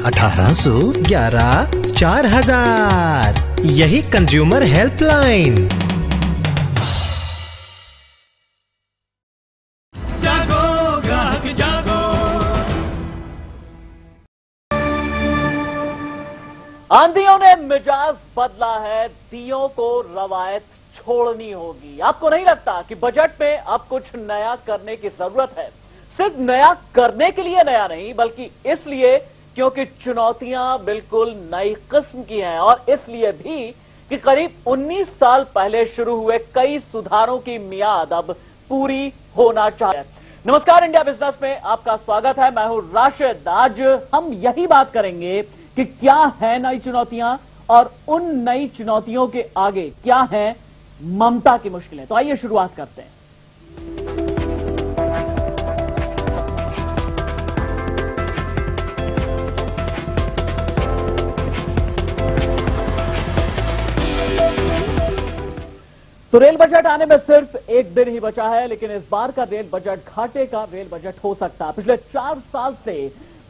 1811 4000। यही consumer helpline. जागो ग्राहक जागो। आंधियों ने मिजाज बदला है, दियों को रवायत छोड़नी होगी। आपको नहीं लगता कि बजट में अब कुछ नया करने की जरूरत है? सिर्फ नया करने के लिए नया नहीं, बल्कि इसलिए क्योंकि चुनौतियां बिल्कुल नई किस्म की हैं, और इसलिए भी कि करीब 19 साल पहले शुरू हुए कई सुधारों की मियाद अब पूरी होना चाहिए। नमस्कार, इंडिया बिजनेस में आपका स्वागत है। मैं हूं राशिद। आज हम यही बात करेंगे कि क्या है नई चुनौतियां, और उन नई चुनौतियों के आगे क्या है ममता की मुश्किलें। तो आइए शुरुआत करते हैं। तो रेल बजट आने में सिर्फ एक दिन ही बचा है, लेकिन इस बार का रेल बजट घाटे का रेल बजट हो सकता है। पिछले 4 साल से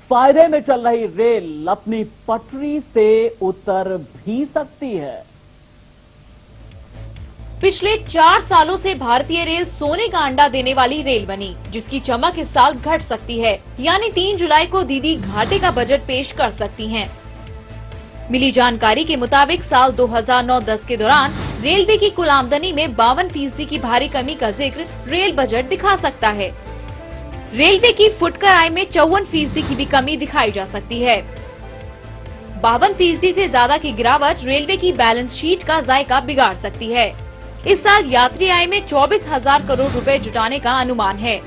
फायदे में चल रही रेल अपनी पटरी से उतर भी सकती है। पिछले 4 सालों से भारतीय रेल सोने का अंडा देने वाली रेल बनी, जिसकी चमक इस साल घट सकती है। यानी 3 जुलाई को दीदी घाटे का बजट पेश कर सकती हैं। मिली जानकारी के मुताबिक साल 2009-10 के दौरान रेलवे की कुल आमदनी में 52% की भारी कमी का जिक्र रेल बजट दिखा सकता है। रेलवे की फुटकर आय में 54% की भी कमी दिखाई जा सकती है। 52% से ज्यादा की गिरावट रेलवे की बैलेंस शीट का जायका बिगाड़ सकती है। इस साल यात्री आय में 24,000 करोड़ रुपए जुटाने का अनुमान है,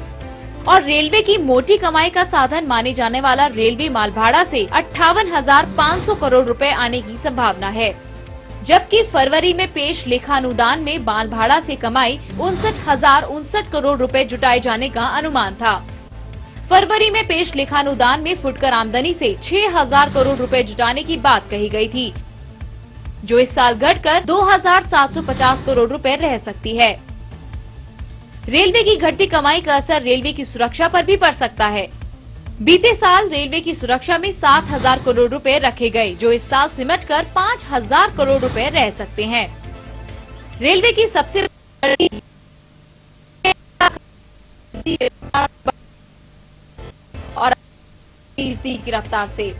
और रेलवे की मोटी कमाई का साधन माने जाने वाला रेलवे माल भाड़ा से 58,500 करोड़ रुपए आने की संभावना है। जबकि फरवरी में पेश लेखानुदान में माल भाड़ा से कमाई 59,059 करोड़ रुपए जुटाए जाने का अनुमान था। फरवरी में पेश लेखानुदान में फुटकर आमदनी से 6,000 करोड़ रुपए जुटाने की बात कही गई थी, जो इस साल घटकर 2,750 करोड़ रुपए रह सकती है। रेलवे की घटती कमाई का असर रेलवे की सुरक्षा पर भी पड़ सकता है। बीते साल रेलवे की सुरक्षा में 7,000 करोड़ रुपए रखे गए, जो इस साल सिमटकर 5,000 करोड़ रुपए रह सकते हैं। रेलवे की सबसे और की रफ्तार से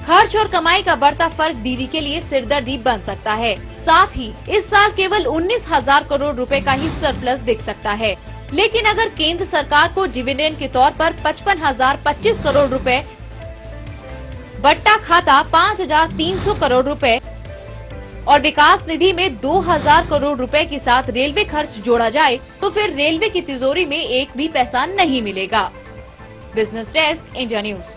खर्च और कमाई का बढ़ता फर्क दीदी के लिए सिरदर्दी बन सकता है। साथ ही इस साल केवल 19,000 करोड़ रुपए का ही सरप्लस दिख सकता है। लेकिन अगर केंद्र सरकार को डिविडेंड के तौर पर 55,025 करोड़ रुपए, बट्टा खाता 5,300 करोड़ रुपए और विकास निधि में 2,000 करोड़ रुपए के साथ रेलवे खर्च जोड़ा जाए, तो फिर रेलवे की तिजोरी में एक भी पैसा नहीं मिलेगा। Business desk, India news.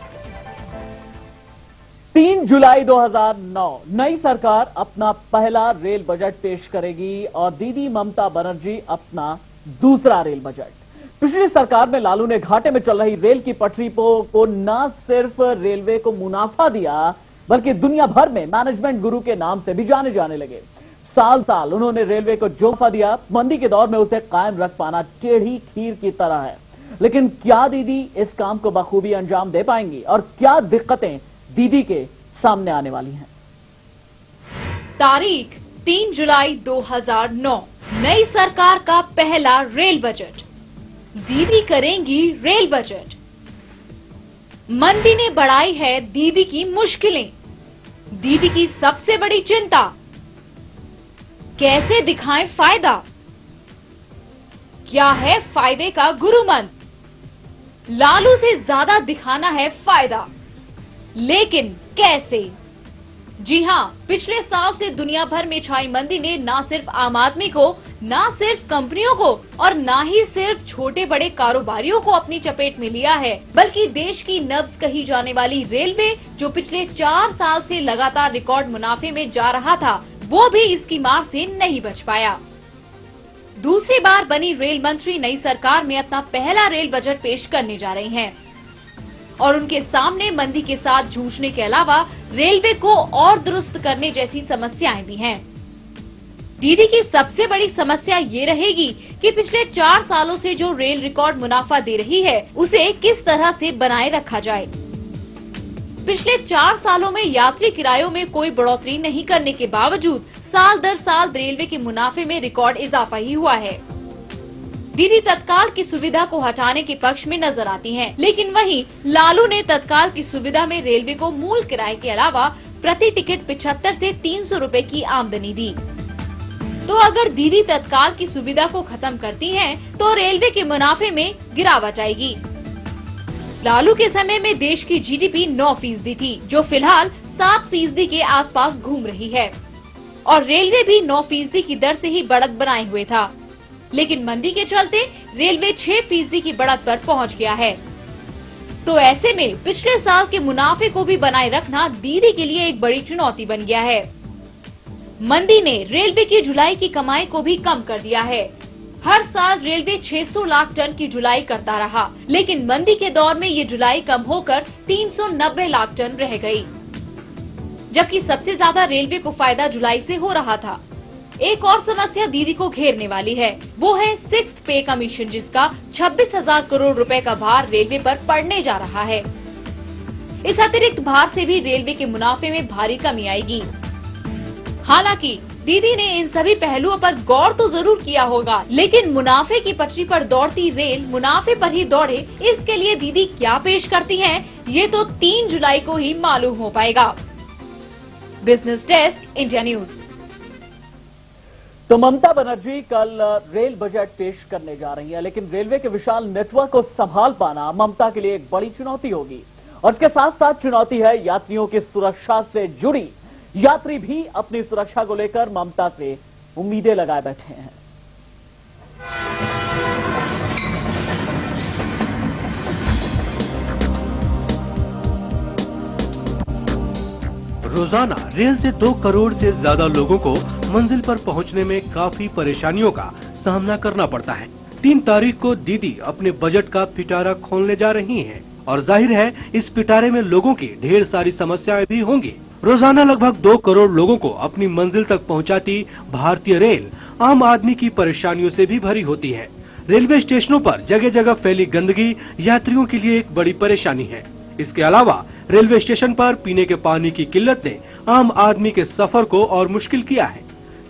3 जुलाई 2009 नई सरकार अपना पहला रेल बजट पेश करेगी, और दीदी ममता बनर्जी अपना दूसरा रेल बजट। पिछली सरकार में लालू ने घाटे में चल रही रेल की पटरी को न सिर्फ रेलवे को मुनाफा दिया, बल्कि दुनिया भर में मैनेजमेंट गुरु के नाम से भी जाने जाने लगे। साल साल उन्होंने रेलवे को जो मुनाफा दिया, मंदी के दौर में उसे कायम रख पाना टेढ़ी खीर की तरह है। लेकिन क्या दीदी इस काम को बखूबी अंजाम दे पाएंगी, और क्या दिक्कतें दीदी के सामने आने वाली हैं? तारीख 3 जुलाई 2009, नई सरकार का पहला रेल बजट। दीदी करेंगी रेल बजट। मंदी ने बढ़ाई है दीदी की मुश्किलें। दीदी की सबसे बड़ी चिंता, कैसे दिखाएं फायदा? क्या है फायदे का गुरु मंत्र? लालू से ज्यादा दिखाना है फायदा, लेकिन कैसे? जी हां, पिछले साल से दुनिया भर में छाई मंदी ने न सिर्फ आम आदमी को, न सिर्फ कंपनियों को, और न ही सिर्फ छोटे बड़े कारोबारियों को अपनी चपेट में लिया है, बल्कि देश की नब्ज कही जाने वाली रेलवे, जो पिछले 4 साल से लगातार रिकॉर्ड मुनाफे में जा रहा था, वो भी इसकी मार से नहीं बच पाया। दूसरी बार बनी रेल मंत्री नई सरकार में अपना पहला रेल बजट पेश करने जा रही हैं, और उनके सामने मंदी के साथ जूझने के अलावा रेलवे को और दुरुस्त करने जैसी समस्याएं भी हैं। दीदी की सबसे बड़ी समस्या ये रहेगी कि पिछले 4 सालों से जो रेल रिकॉर्ड मुनाफा दे रही है, उसे किस तरह से बनाए रखा जाए। पिछले 4 सालों में यात्री किरायों में कोई बढ़ोतरी नहीं करने के बावजूद साल दर साल रेलवे के मुनाफे में रिकॉर्ड इजाफा ही हुआ है। दीदी तत्काल की सुविधा को हटाने के पक्ष में नजर आती हैं, लेकिन वहीं लालू ने तत्काल की सुविधा में रेलवे को मूल किराए के अलावा प्रति टिकट 75 से 300 रुपए की आमदनी दी। तो अगर दीदी तत्काल की सुविधा को खत्म करती हैं, तो रेलवे के मुनाफे में गिरावट आएगी। लालू के समय में देश की जीडीपी 9% थी, जो फिलहाल 7% के आसपास घूम रही है, और रेलवे भी 9% की दर से ही बढ़त बनाए हुए था। लेकिन मंदी के चलते रेलवे 6% की बढ़त पर पहुंच गया है। तो ऐसे में पिछले साल के मुनाफे को भी बनाए रखना दीदी के लिए एक बड़ी चुनौती बन गया है। मंदी ने रेलवे की जुलाई की कमाई को भी कम कर दिया है। हर साल रेलवे 600 लाख टन की जुलाई करता रहा, लेकिन मंदी के दौर में ये जुलाई कम होकर 390 लाख टन रह गई, जबकि सबसे ज्यादा रेलवे को फायदा जुलाई से हो रहा था। एक और समस्या दीदी को घेरने वाली है, वो है 6th पे कमीशन, जिसका 26,000 करोड़ रुपए का भार रेलवे पर पड़ने जा रहा है। इस अतिरिक्त भार से भी रेलवे के मुनाफे में भारी कमी आएगी। हालांकि दीदी ने इन सभी पहलुओं पर गौर तो जरूर किया होगा, लेकिन मुनाफे की पटरी पर दौड़ती रेल मुनाफे पर ही दौड़े, इसके लिए दीदी क्या पेश करती हैं, ये तो 3 जुलाई को ही मालूम हो पाएगा। Business desk, India news. तो ममता बनर्जी कल रेल बजट पेश करने जा रही है, लेकिन रेलवे के विशाल नेटवर्क को संभाल पाना ममता के लिए एक बड़ी चुनौती होगी। और इसके साथ साथ चुनौती है यात्रियों की सुरक्षा से जुड़ी। यात्री भी अपनी सुरक्षा को लेकर ममता से उम्मीदें लगाए बैठे हैं। रोजाना रेल से 2 करोड़ से ज्यादा लोगों को मंजिल पर पहुंचने में काफी परेशानियों का सामना करना पड़ता है। 3 तारीख को दीदी अपने बजट का पिटारा खोलने जा रही हैं, और जाहिर है इस पिटारे में लोगों की ढेर सारी समस्याएं भी होंगी। रोजाना लगभग 2 करोड़ लोगों को अपनी मंजिल तक पहुंचाती भारतीय रेल आम आदमी की परेशानियों से भी भरी होती है। रेलवे स्टेशनों पर जगह जगह फैली गंदगी यात्रियों के लिए एक बड़ी परेशानी है। इसके अलावा रेलवे स्टेशन पर पीने के पानी की किल्लत ने आम आदमी के सफर को और मुश्किल किया है।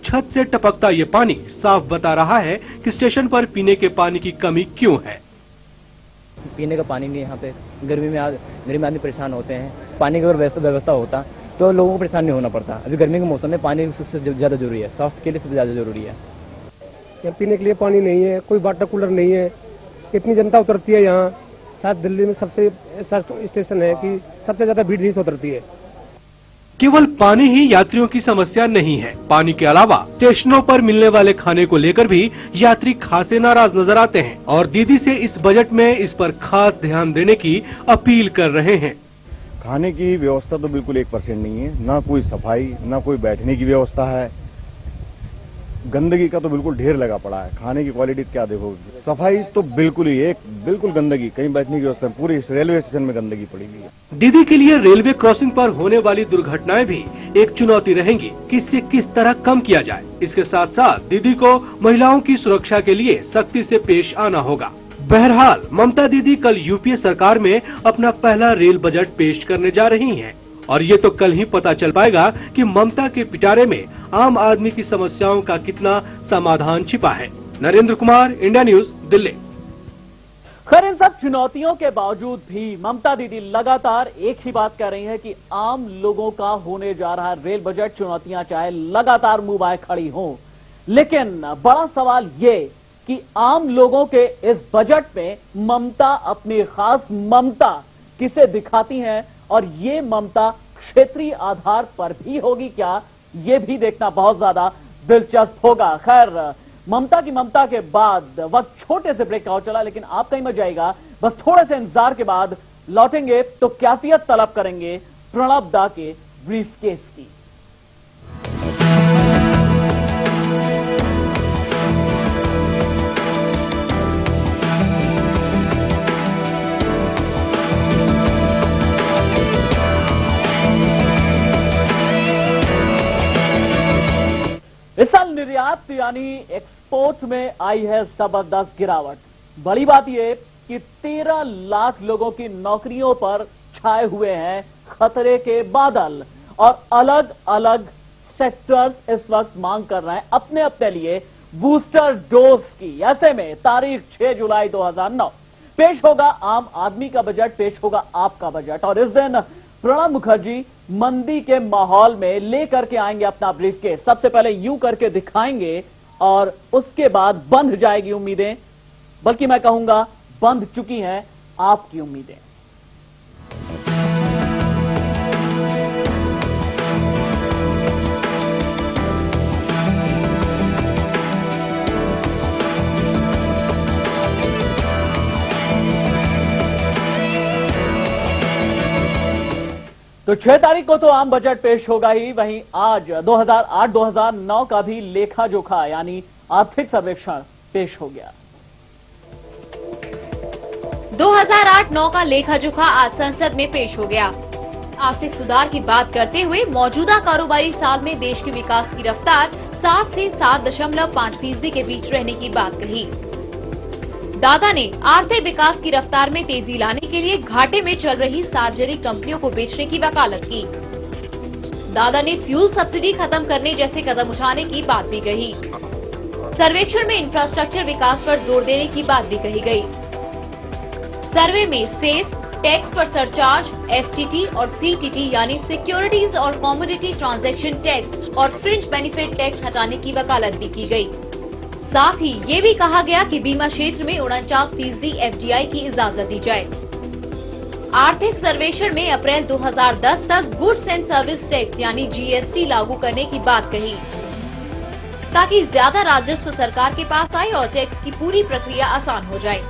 छत से टपकता ये पानी साफ बता रहा है कि स्टेशन पर पीने के पानी की कमी क्यों है। पीने का पानी नहीं, यहाँ पे गर्मी में आदमी परेशान होते हैं। पानी की अगर व्यवस्था होता तो लोगों को परेशान नहीं होना पड़ता। अभी गर्मी के मौसम में पानी सबसे ज्यादा जरूरी है, स्वास्थ्य के लिए सबसे ज्यादा जरूरी है। यहाँ पीने के लिए पानी नहीं है, कोई वाटर कूलर नहीं है। इतनी जनता उतरती है यहाँ। शायद दिल्ली में सबसे ऐसा स्टेशन है कि सबसे ज्यादा भीड़ यहीं से उतरती है। केवल पानी ही यात्रियों की समस्या नहीं है। पानी के अलावा स्टेशनों पर मिलने वाले खाने को लेकर भी यात्री खासे नाराज नजर आते हैं, और दीदी से इस बजट में इस पर खास ध्यान देने की अपील कर रहे हैं। खाने की व्यवस्था तो बिल्कुल 1% नहीं है, ना कोई सफाई, ना कोई बैठने की व्यवस्था है। गंदगी का तो बिल्कुल ढेर लगा पड़ा है। खाने की क्वालिटी क्या देखोगे, सफाई तो बिल्कुल ही बिल्कुल गंदगी, कहीं बैठने की व्यवस्था, पूरी रेलवे स्टेशन में गंदगी पड़ी हुई है। दीदी के लिए रेलवे क्रॉसिंग पर होने वाली दुर्घटनाएं भी एक चुनौती रहेंगी कि इसे किस तरह कम किया जाए। इसके साथ साथ दीदी को महिलाओं की सुरक्षा के लिए सख्ती से पेश आना होगा। बहरहाल ममता दीदी कल यूपीए सरकार में अपना पहला रेल बजट पेश करने जा रही हैं, और ये तो कल ही पता चल पाएगा कि ममता के पिटारे में आम आदमी की समस्याओं का कितना समाधान छिपा है। Narendra Kumar, India news, Delhi. खैर, इन सब चुनौतियों के बावजूद भी ममता दीदी लगातार एक ही बात कह रही है कि आम लोगों का होने जा रहा रेल बजट चुनौतियां चाहे लगातार मुंह बाए खड़ी हों, लेकिन बड़ा सवाल ये कि आम लोगों के इस बजट में ममता अपनी खास ममता किसे दिखाती हैं, और ये ममता क्षेत्रीय आधार पर भी होगी क्या, ये भी देखना बहुत ज्यादा दिलचस्प होगा। खैर, ममता की ममता के बाद वक्त छोटे से ब्रेक का हो चला, लेकिन आप कहीं मत जाइएगा। बस थोड़े से इंतजार के बाद लौटेंगे तो कैफियत तलब करेंगे प्रणब दा के ब्रीफकेस की। इस साल निर्यात यानी एक्सपोर्ट में आई है जबरदस्त गिरावट। बड़ी बात यह कि 13 लाख लोगों की नौकरियों पर छाए हुए हैं खतरे के बादल और अलग अलग सेक्टर्स इस वक्त मांग कर रहे हैं अपने अपने लिए बूस्टर डोज की। ऐसे में तारीख 6 जुलाई 2009 पेश होगा आम आदमी का बजट, पेश होगा आपका बजट, और इस दिन प्रणब मुखर्जी मंदी के माहौल में लेकर के आएंगे अपना ब्रीफकेस। सबसे पहले यूं करके दिखाएंगे और उसके बाद बंध जाएगी उम्मीदें, बल्कि मैं कहूंगा बंध चुकी हैं आपकी उम्मीदें। तो 6 तारीख को तो आम बजट पेश होगा ही, वहीं आज 2008-2009 का भी लेखा जोखा यानी आर्थिक सर्वेक्षण पेश हो गया। 2008-9 का लेखा जोखा आज संसद में पेश हो गया। आर्थिक सुधार की बात करते हुए मौजूदा कारोबारी साल में देश के विकास की रफ्तार 7 से 7.5% के बीच रहने की बात कही। दादा ने आर्थिक विकास की रफ्तार में तेजी लाने के लिए घाटे में चल रही सार्वजनिक कंपनियों को बेचने की वकालत की। दादा ने फ्यूल सब्सिडी खत्म करने जैसे कदम उठाने की बात भी कही। सर्वेक्षण में इंफ्रास्ट्रक्चर विकास पर जोर देने की बात भी कही गई। सर्वे में सेस, टैक्स पर सरचार्ज, एसटीटी और सीटीटी यानी सिक्योरिटीज और कमोडिटी ट्रांजैक्शन टैक्स और फ्रिंज बेनिफिट टैक्स हटाने की वकालत भी की गई। साथ ही ये भी कहा गया कि बीमा क्षेत्र में 49% एफडीआई की इजाजत दी जाए। आर्थिक सर्वेक्षण में अप्रैल 2010 तक गुड्स एंड सर्विस टैक्स यानी जीएसटी लागू करने की बात कही, ताकि ज्यादा राजस्व सरकार के पास आए और टैक्स की पूरी प्रक्रिया आसान हो जाए।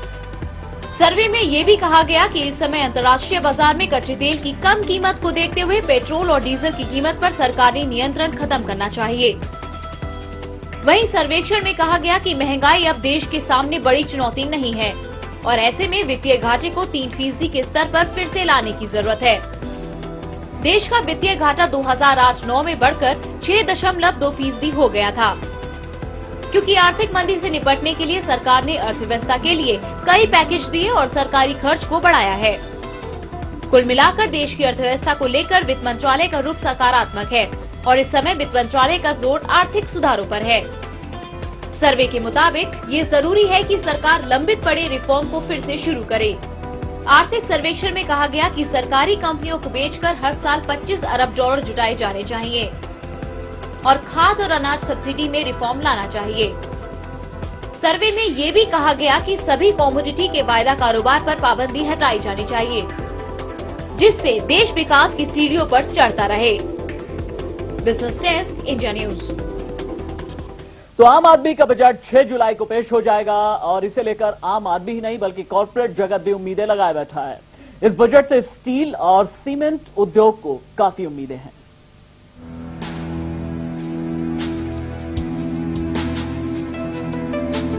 सर्वे में ये भी कहा गया कि इस समय अंतर्राष्ट्रीय बाजार में कच्चे तेल की कम कीमत को देखते हुए पेट्रोल और डीजल की कीमत पर सरकारी नियंत्रण खत्म करना चाहिए। वहीं सर्वेक्षण में कहा गया कि महंगाई अब देश के सामने बड़ी चुनौती नहीं है और ऐसे में वित्तीय घाटे को 3% के स्तर पर फिर से लाने की जरूरत है। देश का वित्तीय घाटा 2008-9 में बढ़कर 6.2% हो गया था, क्योंकि आर्थिक मंदी से निपटने के लिए सरकार ने अर्थव्यवस्था के लिए कई पैकेज दिए और सरकारी खर्च को बढ़ाया है। कुल मिलाकर देश की अर्थव्यवस्था को लेकर वित्त मंत्रालय का रुख सकारात्मक है और इस समय वित्त मंत्रालय का जोर आर्थिक सुधारों पर है। सर्वे के मुताबिक ये जरूरी है कि सरकार लंबित पड़े रिफॉर्म को फिर से शुरू करे। आर्थिक सर्वेक्षण में कहा गया कि सरकारी कंपनियों को बेचकर हर साल $25 अरब जुटाए जाने चाहिए और खाद और अनाज सब्सिडी में रिफॉर्म लाना चाहिए। सर्वे में ये भी कहा गया कि सभी कमोडिटी के वायदा कारोबार पर पाबंदी हटाई जानी चाहिए, जिससे देश विकास की सीढ़ियों पर चढ़ता रहे। Business desk, India news. तो आम आदमी का बजट 6 जुलाई को पेश हो जाएगा और इसे लेकर आम आदमी ही नहीं बल्कि कॉर्पोरेट जगत भी उम्मीदें लगाए बैठा है। इस बजट से स्टील और सीमेंट उद्योग को काफी उम्मीदें हैं।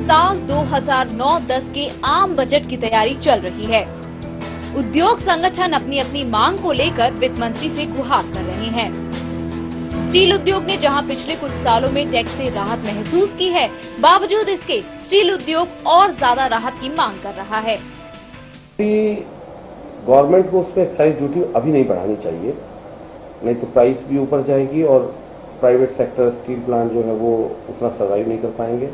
साल 2009-10 के आम बजट की तैयारी चल रही है। उद्योग संगठन अपनी अपनी मांग को लेकर वित्त मंत्री से गुहार कर रहे हैं। स्टील उद्योग ने जहां पिछले कुछ सालों में टैक्स से राहत महसूस की है, बावजूद इसके स्टील उद्योग और ज्यादा राहत की मांग कर रहा है। गवर्नमेंट को उस पर एक्साइज ड्यूटी अभी नहीं बढ़ानी चाहिए, नहीं तो प्राइस भी ऊपर जाएगी और प्राइवेट सेक्टर स्टील प्लांट जो है वो उतना सर्वाइव नहीं कर पाएंगे।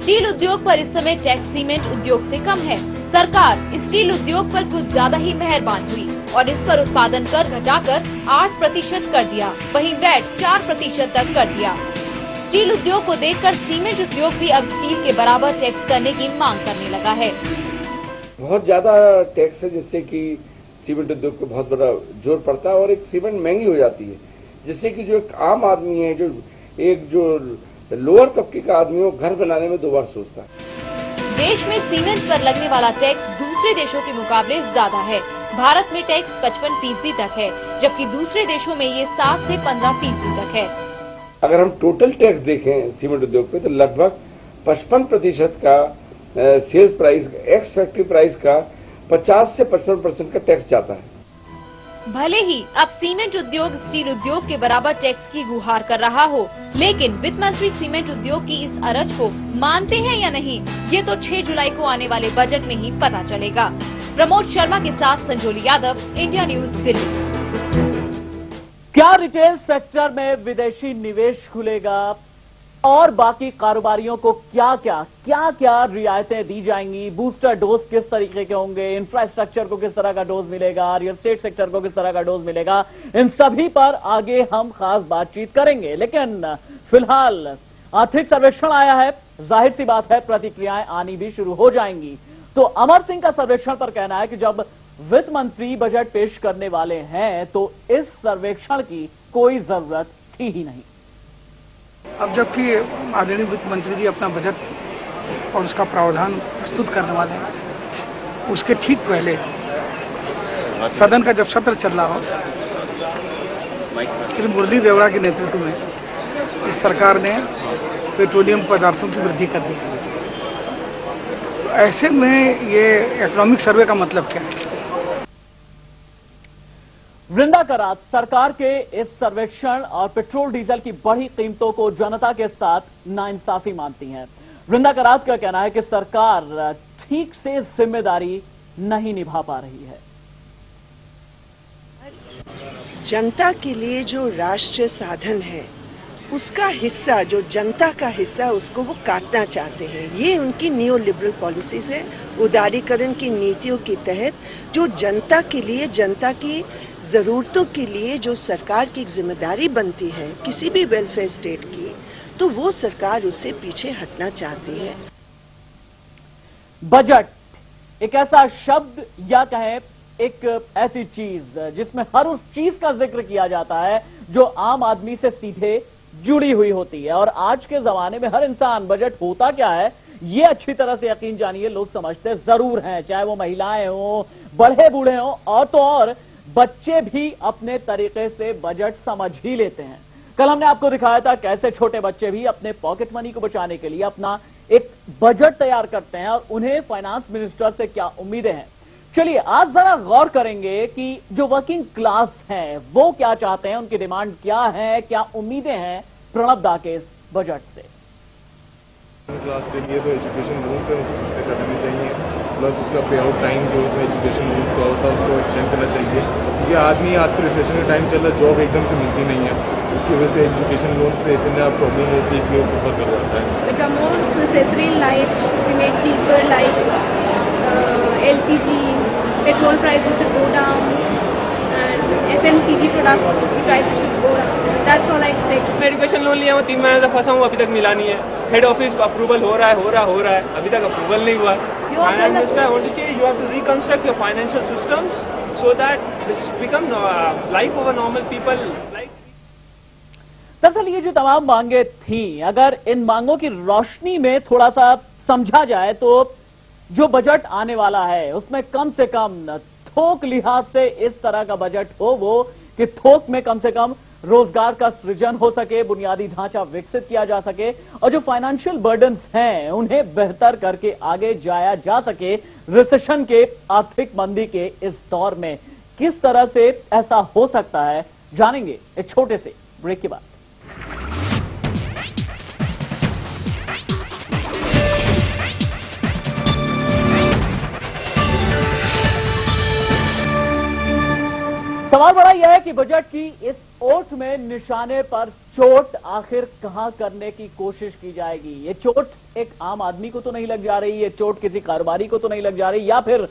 स्टील उद्योग पर इस समय टैक्स सीमेंट उद्योग से कम है। सरकार स्टील उद्योग पर कुछ ज्यादा ही मेहरबान हुई और इस पर उत्पादन कर घटाकर 8% कर दिया, वहीं वैट 4% तक कर दिया। स्टील उद्योग को देखकर सीमेंट उद्योग भी अब स्टील के बराबर टैक्स करने की मांग करने लगा है। बहुत ज्यादा टैक्स है जिससे कि सीमेंट उद्योग को बहुत बड़ा जोर पड़ता है और एक सीमेंट महंगी हो जाती है, जिससे कि जो एक आम आदमी है, जो लोअर तबके का आदमी हो, घर बनाने में 2 बार सोचता है। देश में सीमेंट पर लगने वाला टैक्स दूसरे देशों के मुकाबले ज्यादा है। भारत में टैक्स 55% तक है, जबकि दूसरे देशों में ये 7 से 15% तक है। अगर हम टोटल टैक्स देखें सीमेंट उद्योग पे तो लगभग 55% का sales price, ex factory price का 50 से 55% का टैक्स जाता है। भले ही अब सीमेंट उद्योग स्टील उद्योग के बराबर टैक्स की गुहार कर रहा हो, लेकिन वित्त मंत्री सीमेंट उद्योग की इस अरज को मानते हैं या नहीं, ये तो 6 जुलाई को आने वाले बजट में ही पता चलेगा। प्रमोद शर्मा के साथ संजोली यादव, इंडिया न्यूज, दिल्ली। क्या रिटेल सेक्टर में विदेशी निवेश खुलेगा और बाकी कारोबारियों को क्या क्या रियायतें दी जाएंगी, बूस्टर डोज किस तरीके के होंगे, इंफ्रास्ट्रक्चर को किस तरह का डोज मिलेगा, रियल एस्टेट सेक्टर को किस तरह का डोज मिलेगा, इन सभी पर आगे हम खास बातचीत करेंगे। लेकिन फिलहाल आर्थिक सर्वेक्षण आया है, जाहिर सी बात है प्रतिक्रियाएं आनी भी शुरू हो जाएंगी। तो अमर सिंह का सर्वेक्षण पर कहना है कि जब वित्त मंत्री बजट पेश करने वाले हैं तो इस सर्वेक्षण की कोई जरूरत थी ही नहीं। अब जबकि आदरणीय वित्त मंत्री जी अपना बजट और उसका प्रावधान प्रस्तुत करने वाले हैं, उसके ठीक पहले सदन का जब सत्र चल रहा हो, श्री मुरली देवड़ा के नेतृत्व में इस सरकार ने पेट्रोलियम पदार्थों की वृद्धि कर दी। तो ऐसे में ये इकोनॉमिक सर्वे का मतलब क्या है? वृंदा करात सरकार के इस सर्वेक्षण और पेट्रोल डीजल की बढ़ी कीमतों को जनता के साथ नाइंसाफी मानती हैं। वृंदा करात का कहना है कि सरकार ठीक से जिम्मेदारी नहीं निभा पा रही है। जनता के लिए जो राष्ट्रीय साधन है उसका हिस्सा, जो जनता का हिस्सा, उसको वो काटना चाहते हैं। ये उनकी न्यू लिबरल पॉलिसीज है। उदारीकरण की नीतियों के तहत जो जनता के लिए, जनता की जरूरतों के लिए जो सरकार की जिम्मेदारी बनती है किसी भी वेलफेयर स्टेट की, तो वो सरकार उससे पीछे हटना चाहती है। बजट एक ऐसा शब्द या कहें एक ऐसी चीज जिसमें हर उस चीज का जिक्र किया जाता है जो आम आदमी से सीधे जुड़ी हुई होती है। और आज के जमाने में हर इंसान बजट होता क्या है ये अच्छी तरह से यकीन जानिए लोग समझते जरूर हैं, चाहे वो महिलाएं हो, बड़े बूढ़े हो, और तो और बच्चे भी अपने तरीके से बजट समझ ही लेते हैं। कल हमने आपको दिखाया था कैसे छोटे बच्चे भी अपने पॉकेट मनी को बचाने के लिए अपना एक बजट तैयार करते हैं और उन्हें फाइनेंस मिनिस्टर से क्या उम्मीदें हैं। चलिए आज जरा गौर करेंगे कि जो वर्किंग क्लास है वो क्या चाहते हैं, उनकी डिमांड क्या है, क्या उम्मीदें हैं प्रणब दा के इस बजट से। क्लास के लिए तो एजुकेशन लोन पे मुझे करनी चाहिए, प्लस उसका पे आउट टाइम जो एजुकेशन लोन का होता है उसको एक्सटेंड करना चाहिए। क्योंकि आदमी आज के रिसेशन का टाइम चल रहा है, जॉब एकदम से मिलती नहीं है, उसकी वजह से एजुकेशन लोन से इतना प्रॉब्लम होती है कि वो सफर कर जाता है। Which are most necessary like we make cheaper like LPG, petrol prices should go down and FMCG products the prices should go down. That's all I expect. Education loan लिया, मैं 3 महीने से फंसा हूँ, अभी तक मिला नहीं है। हेड ऑफिस अप्रूवल हो रहा है, अभी तक अप्रूवल नहीं हुआ। Finance minister I want to say you have to reconstruct your financial systems so that this become life of a normal people like. दरअसल ये जो तमाम मांगे थी, अगर इन मांगों की रोशनी में थोड़ा सा समझा जाए तो जो बजट आने वाला है उसमें कम से कम थोक लिहाज से इस तरह का बजट हो वो कि थोक में कम से कम रोजगार का सृजन हो सके, बुनियादी ढांचा विकसित किया जा सके और जो फाइनेंशियल बर्डन्स हैं उन्हें बेहतर करके आगे जाया जा सके। रिसेशन के, आर्थिक मंदी के इस दौर में किस तरह से ऐसा हो सकता है जानेंगे एक छोटे से ब्रेक के बाद। सवाल बड़ा यह है कि बजट की इस ओट में निशाने पर चोट आखिर कहां करने की कोशिश की जाएगी। ये चोट एक आम आदमी को तो नहीं लग जा रही, ये चोट किसी कारोबारी को तो नहीं लग जा रही, या फिर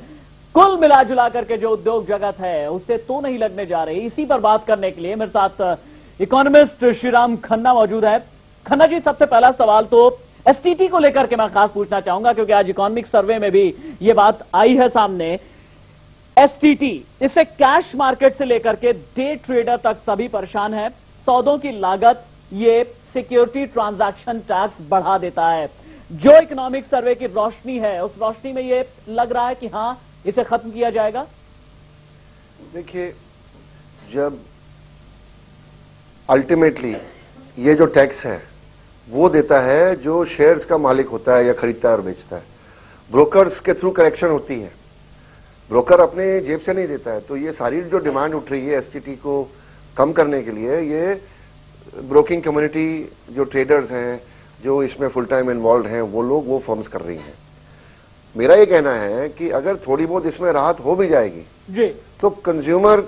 कुल मिला जुला करके जो उद्योग जगत है उससे तो नहीं लगने जा रही। इसी पर बात करने के लिए मेरे साथ इकोनॉमिस्ट श्रीराम खन्ना मौजूद है। खन्ना जी, सबसे पहला सवाल तो एसटीटी को लेकर के मैं खास पूछना चाहूंगा क्योंकि आज इकोनॉमिक सर्वे में भी ये बात आई है सामने। एसटीटी, इसे कैश मार्केट से लेकर के डे ट्रेडर तक सभी परेशान है। सौदों की लागत ये सिक्योरिटी ट्रांजैक्शन टैक्स बढ़ा देता है। जो इकोनॉमिक सर्वे की रोशनी है उस रोशनी में ये लग रहा है कि हां इसे खत्म किया जाएगा। देखिए, जब अल्टीमेटली ये जो टैक्स है वो देता है जो शेयर्स का मालिक होता है या खरीदता है और बेचता है, ब्रोकर्स के थ्रू कलेक्शन होती है, ब्रोकर अपने जेब से नहीं देता है। तो ये सारी जो डिमांड उठ रही है एसटीटी को कम करने के लिए, ये ब्रोकिंग कम्युनिटी, जो ट्रेडर्स हैं, जो इसमें फुल टाइम इन्वॉल्व हैं, वो लोग वो फॉर्म्स कर रही हैं। मेरा ये कहना है कि अगर थोड़ी बहुत इसमें राहत हो भी जाएगी जी, तो कंज्यूमर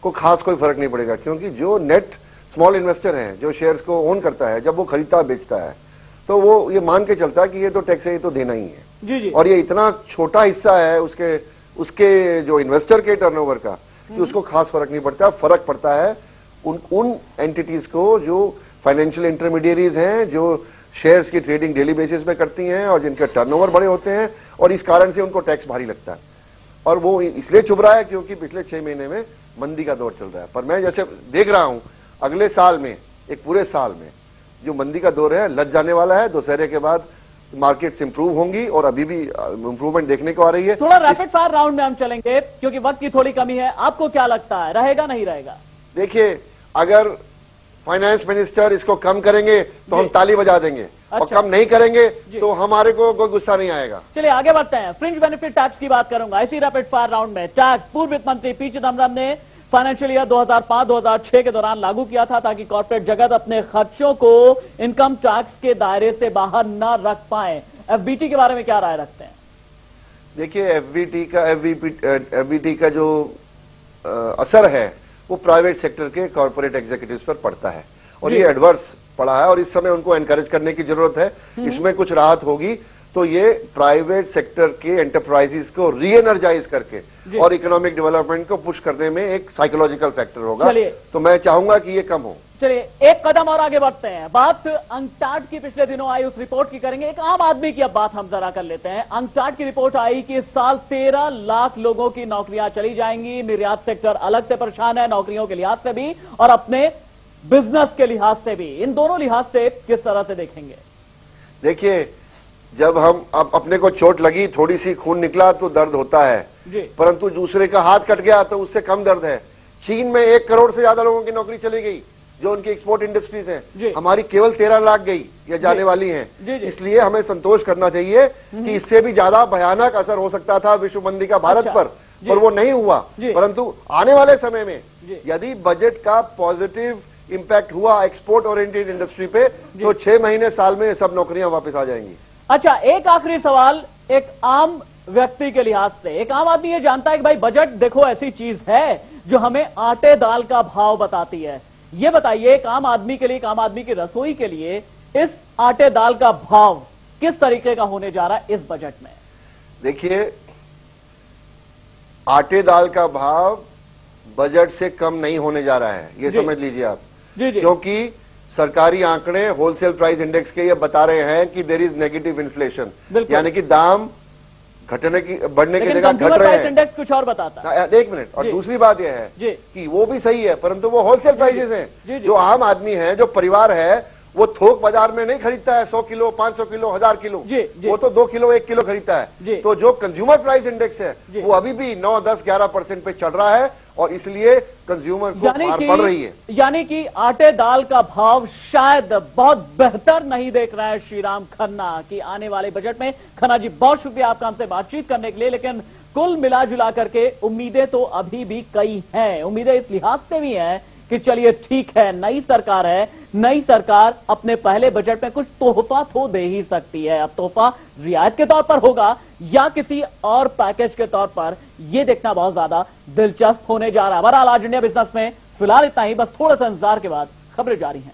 को खास कोई फर्क नहीं पड़ेगा, क्योंकि जो नेट स्मॉल इन्वेस्टर है, जो शेयर्स को ओन करता है, जब वो खरीदता बेचता है तो वो ये मान के चलता है कि ये तो टैक्स है, ये तो देना ही है। जी जी। और ये इतना छोटा हिस्सा है उसके जो इन्वेस्टर के टर्नओवर का कि उसको खास फर्क नहीं पड़ता। फर्क पड़ता है उन एंटिटीज को जो फाइनेंशियल इंटरमीडियरीज हैं, जो शेयर्स की ट्रेडिंग डेली बेसिस पे करती हैं और जिनके टर्नओवर बड़े होते हैं, और इस कारण से उनको टैक्स भारी लगता है। और वो इसलिए चुभ रहा है क्योंकि पिछले 6 महीने में मंदी का दौर चल रहा है। पर मैं जैसे देख रहा हूं अगले साल में, एक पूरे साल में जो मंदी का दौर है लग जाने वाला है। दशहरे के बाद मार्केट्स इंप्रूव होंगी और अभी भी इंप्रूवमेंट देखने को आ रही है। थोड़ा रैपिड फायर राउंड में हम चलेंगे क्योंकि वक्त की थोड़ी कमी है। आपको क्या लगता है, रहेगा नहीं रहेगा? देखिए, अगर फाइनेंस मिनिस्टर इसको कम करेंगे तो हम ताली बजा देंगे, और कम नहीं करेंगे तो हमारे को कोई गुस्सा नहीं आएगा। चलिए आगे बढ़ते हैं। फ्रिंज बेनिफिट टैक्स की बात करूंगा इसी रैपिड फायर राउंड में। टैक्स पूर्व वित्त मंत्री पी चिदम्बरम ने फाइनेंशियल ईयर 2005-2006 के दौरान लागू किया था ताकि कॉर्पोरेट जगत अपने खर्चों को इनकम टैक्स के दायरे से बाहर न रख पाए। एफबीटी के बारे में क्या राय रखते हैं? देखिए, एफबीटी का जो असर है वो प्राइवेट सेक्टर के कॉर्पोरेट एग्जीक्यूटिव्स पर पड़ता है, और ये एडवर्स पड़ा है और इस समय उनको एनकरेज करने की जरूरत है। इसमें कुछ राहत होगी तो ये प्राइवेट सेक्टर के एंटरप्राइजेस को रीएनर्जाइज करके और इकोनॉमिक डेवलपमेंट को पुश करने में एक साइकोलॉजिकल फैक्टर होगा। तो मैं चाहूंगा कि ये कम हो। चलिए एक कदम और आगे बढ़ते हैं। बात अंकटाड की पिछले दिनों आई उस रिपोर्ट की करेंगे। एक आम आदमी की अब बात हम जरा कर लेते हैं। अंकटाड की रिपोर्ट आई कि इस साल 13 लाख लोगों की नौकरियां चली जाएंगी। निर्यात सेक्टर अलग से परेशान है, नौकरियों के लिहाज से भी और अपने बिजनेस के लिहाज से भी। इन दोनों लिहाज से किस तरह से देखेंगे? देखिए, जब हम अब अपने को चोट लगी, थोड़ी सी खून निकला तो दर्द होता है, परंतु दूसरे का हाथ कट गया तो उससे कम दर्द है। चीन में 1 करोड़ से ज्यादा लोगों की नौकरी चली गई जो उनकी एक्सपोर्ट इंडस्ट्रीज हैं, हमारी केवल 13 लाख गई या जाने वाली हैं। इसलिए हमें संतोष करना चाहिए कि इससे भी ज्यादा भयानक असर हो सकता था विश्व मंदी का भारत पर वो नहीं हुआ। परंतु आने वाले समय में यदि बजट का पॉजिटिव इंपैक्ट हुआ एक्सपोर्ट ओरिएंटेड इंडस्ट्री पे तो 6 महीने साल में सब नौकरियां वापस आ जाएंगी। अच्छा, एक आखिरी सवाल एक आम व्यक्ति के लिहाज से। एक आम आदमी ये जानता है कि भाई बजट देखो ऐसी चीज है जो हमें आटे दाल का भाव बताती है। ये बताइए एक आम आदमी के लिए, एक आम आदमी की रसोई के लिए इस आटे दाल का भाव किस तरीके का होने जा रहा है इस बजट में? देखिए, आटे दाल का भाव बजट से कम नहीं होने जा रहा है, ये समझ लीजिए आप। क्योंकि सरकारी आंकड़े होलसेल प्राइस इंडेक्स के ये बता रहे हैं कि देयर इज नेगेटिव इन्फ्लेशन, यानी कि दाम घटने की बढ़ने की जगह घट रहे हैं। इंडेक्स कुछ और बताता है। 1 मिनट। और दूसरी बात यह है कि वो भी सही है, परंतु वो होलसेल प्राइसेस हैं। जो आम आदमी है, जो परिवार है, वो थोक बाजार में नहीं खरीदता है 100 किलो, 500 किलो, 1000 किलो, वो तो 2 किलो, 1 किलो खरीदता है। तो जो कंज्यूमर प्राइस इंडेक्स है वो अभी भी 9, 10, 11% पे चल रहा है और इसलिए कंज्यूमर को मार पड़ रही है। यानी कि आटे दाल का भाव शायद बहुत बेहतर नहीं देख रहा है श्रीराम खन्ना की आने वाले बजट में। खन्ना जी, बहुत शुक्रिया आपका हमसे बातचीत करने के लिए। लेकिन कुल मिला जुला करके उम्मीदें तो अभी भी कई हैं। उम्मीदें इस लिहाज से भी हैं कि चलिए ठीक है, नई सरकार है, नई सरकार अपने पहले बजट में कुछ तोहफा तो दे ही सकती है। अब तोहफा रियायत के तौर पर होगा या किसी और पैकेज के तौर पर, यह देखना बहुत ज्यादा दिलचस्प होने जा रहा है। बहरहाल आज इंडिया बिजनेस में फिलहाल इतना ही। बस थोड़ा सा इंतजार के बाद खबरें जारी हैं।